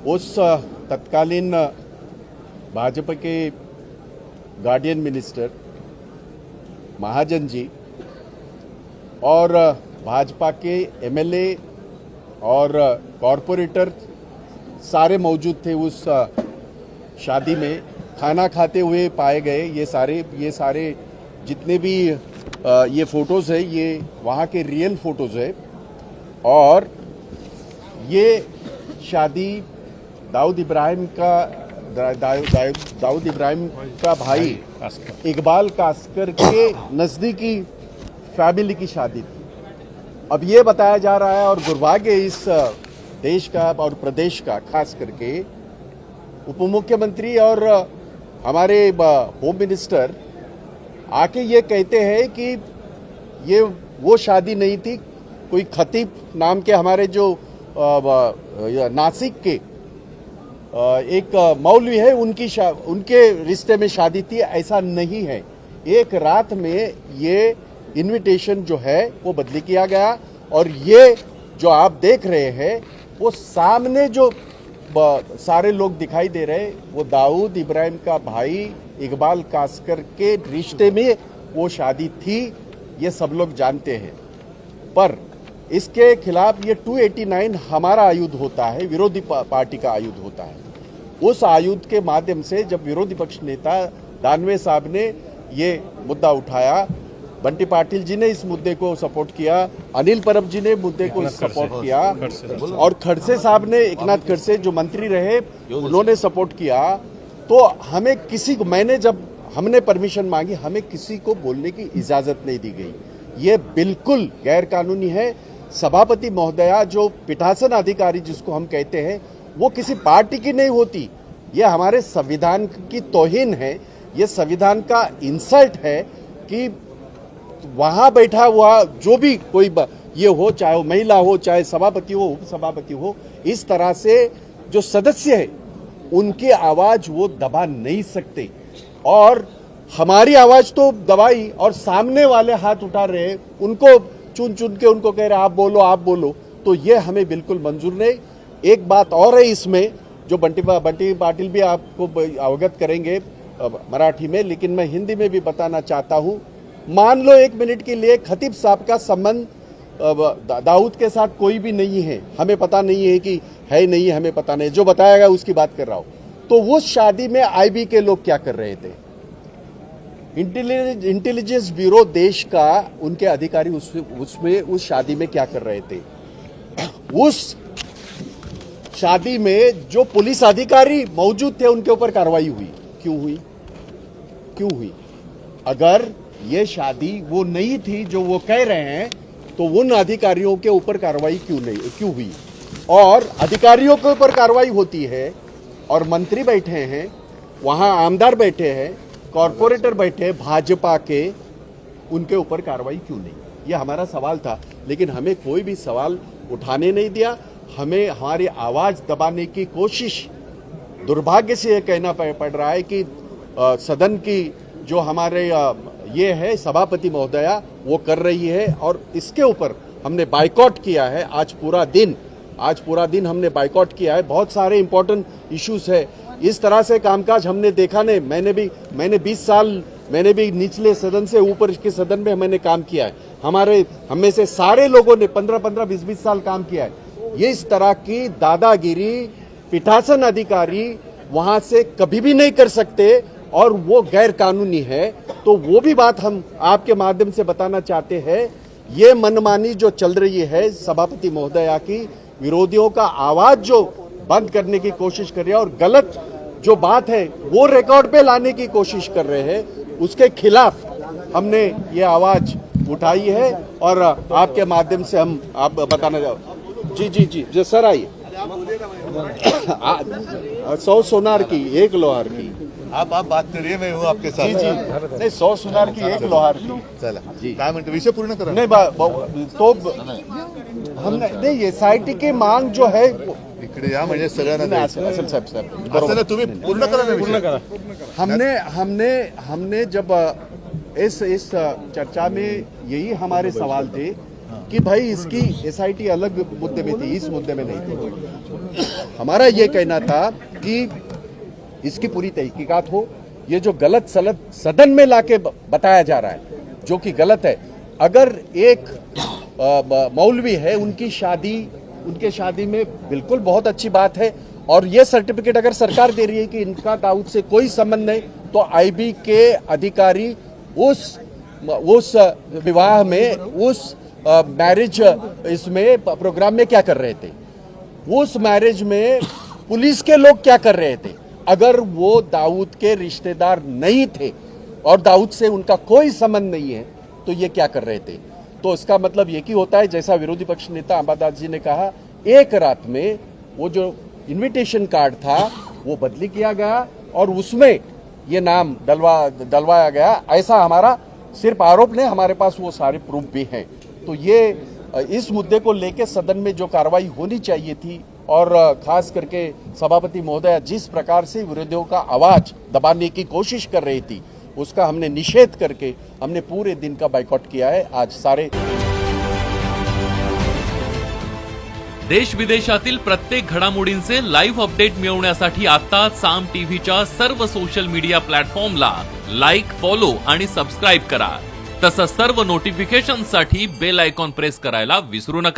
उस तत्कालीन भाजपा के गार्डियन मिनिस्टर महाजन जी और भाजपा के एमएलए और कॉरपोरेटर सारे मौजूद थे उस शादी में। खाना खाते हुए पाए गए ये सारे जितने भी ये फोटोज़ है ये वहाँ के रियल फोटोज़ है। और ये शादी दाऊद इब्राहिम का भाई इकबाल कास्कर के नज़दीकी फैमिली की शादी थी। अब ये बताया जा रहा है और दुर्भाग्य इस देश का और प्रदेश का, खास करके उप मुख्यमंत्री और हमारे होम मिनिस्टर आके ये कहते हैं कि ये वो शादी नहीं थी। कोई खतीब नाम के हमारे जो नासिक के एक मौलवी है उनके रिश्ते में शादी थी, ऐसा नहीं है। एक रात में ये इनविटेशन जो है वो बदली किया गया और ये जो आप देख रहे हैं वो सामने जो सारे लोग दिखाई दे रहे वो दाऊद इब्राहिम का भाई इकबाल कास्कर के रिश्ते में वो शादी थी, ये सब लोग जानते हैं। पर इसके खिलाफ ये 289 हमारा आयुध होता है, विरोधी पार्टी का आयुध होता है। उस आयुध के माध्यम से जब विरोधी पक्ष नेता दानवे साहब ने ये मुद्दा उठाया, बंटी पाटिल जी ने इस मुद्दे को सपोर्ट किया, अनिल परब जी ने मुद्दे को सपोर्ट किया और खड़से साहब ने, एकनाथ खड़से जो मंत्री रहे उन्होंने सपोर्ट किया। तो हमें किसी को, जब हमने परमिशन मांगी, हमें किसी को बोलने की इजाजत नहीं दी गई। ये बिल्कुल गैर कानूनी है। सभापति महोदया जो पीठासन अधिकारी जिसको हम कहते हैं वो किसी पार्टी की नहीं होती। ये हमारे संविधान की तौहीन है, ये संविधान का इंसल्ट है कि वहां बैठा हुआ जो भी कोई ये हो, चाहे वो महिला हो, चाहे सभापति हो, उप सभापति हो, इस तरह से जो सदस्य है उनकी आवाज वो दबा नहीं सकते। और हमारी आवाज तो दबाई और सामने वाले हाथ उठा रहे, उनको चुन चुन के उनको कह रहे आप बोलो आप बोलो, तो ये हमें बिल्कुल मंजूर नहीं। एक बात और है इसमें जो बंटी पाटिल भी आपको अवगत करेंगे मराठी में, लेकिन मैं हिंदी में भी बताना चाहता हूं। मान लो एक मिनट के लिए खतीब साहब का संबंध दाऊद के साथ कोई भी नहीं है, हमें पता नहीं है कि है नहीं है, हमें पता नहीं, जो बताया गया उसकी बात कर रहा हूं। तो उस शादी में आईबी के लोग क्या कर रहे थे? इंटेलिजेंस ब्यूरो देश का उनके अधिकारी उसमें उस शादी में क्या कर रहे थे? उस शादी में जो पुलिस अधिकारी मौजूद थे उनके ऊपर कार्रवाई हुई। क्यों हुई? अगर ये शादी वो नहीं थी जो वो कह रहे हैं तो उन अधिकारियों के ऊपर कार्रवाई क्यों हुई? और अधिकारियों के ऊपर कार्रवाई होती है और मंत्री बैठे हैं, वहां आमदार बैठे हैं, कॉरपोरेटर बैठे भाजपा के, उनके ऊपर कार्रवाई क्यों नहीं? ये हमारा सवाल था, लेकिन हमें कोई भी सवाल उठाने नहीं दिया। हमें हमारी आवाज दबाने की कोशिश, दुर्भाग्य से यह कहना पड़ रहा है कि सदन की जो हमारे ये है सभापति महोदया वो कर रही है और इसके ऊपर हमने बाइकआउट किया है। आज पूरा दिन हमने बाइकआउट किया है। बहुत सारे इंपॉर्टेंट इश्यूज है। इस तरह से कामकाज हमने देखा नहीं। मैंने 20 साल मैंने भी निचले सदन से ऊपर के सदन में मैंने काम किया है। हम में से सारे लोगों ने 15-15, 20-20 साल काम किया है। ये इस तरह की दादागिरी पीठासन अधिकारी वहां से कभी भी नहीं कर सकते और वो गैर कानूनी है। तो वो भी बात हम आपके माध्यम से बताना चाहते हैं। ये मनमानी जो चल रही है सभापति महोदया की, विरोधियों का आवाज जो बंद करने की कोशिश कर रही है और गलत जो बात है वो रिकॉर्ड पे लाने की कोशिश कर रहे हैं, उसके खिलाफ हमने ये आवाज उठाई है और आपके माध्यम से हम आप बताना चाहते। जी सर आइए। 100 सोनार की 1 लोहार की आप बात करिए, मैं हूँ आपके साथ। जी नहीं, 100 सोनार की 1 लोहार की। चला जी, काय म्हणते विषय पूर्ण करा। नहीं तो हमने नहीं, एसआयटी की मांग जो है इकडे या म्हणजे सगळ्यांना साहब तुम्ही पूर्ण करा। हमने जब इस चर्चा में यही हमारे सवाल थे कि भाई इसकी एसआईटी अलग मुद्दे में थी, इस मुद्दे में नहीं थी। हमारा ये कहना था कि इसकी पूरी तहकीकात हो। ये जो गलत सलत सदन में लाके बताया जा रहा है, जो कि गलत है। अगर एक मौलवी है, उनकी शादी में बिल्कुल बहुत अच्छी बात है, और ये सर्टिफिकेट अगर सरकार दे रही है कि इनका दाऊद से कोई संबंध नहीं, तो आईबी के अधिकारी उस विवाह में, उस मैरिज इसमें प्रोग्राम में क्या कर रहे थे? उस मैरिज में पुलिस के लोग क्या कर रहे थे? अगर वो दाऊद के रिश्तेदार नहीं थे और दाऊद से उनका कोई संबंध नहीं है, तो ये क्या कर रहे थे? तो इसका मतलब ये की होता है, जैसा विरोधी पक्ष नेता अंबादास जी ने कहा, एक रात में वो जो इनविटेशन कार्ड था वो बदली किया गया और उसमें ये नाम डलवाया गया। ऐसा हमारा सिर्फ आरोप नहीं, हमारे पास वो सारे प्रूफ भी हैं। तो ये इस मुद्दे को लेकर सदन में जो कार्रवाई होनी चाहिए थी, और खास करके सभापति महोदया जिस प्रकार से विरोधियों का आवाज दबाने की कोशिश कर रही थी, उसका हमने निषेध करके हमने पूरे दिन का बायकॉट किया है। आज सारे देश विदेशातील प्रत्येक घडामोडींचे लाईव्ह अपडेट मिळवण्यासाठी आता साम टीव्हीच्या सर्व सोशल मीडिया प्लॅटफॉर्मला लाईक, फॉलो आणि सबस्क्राईब करा। तसंच सर्व नोटिफिकेशनसाठी बेल आयकॉन प्रेस करायला विसरू नका।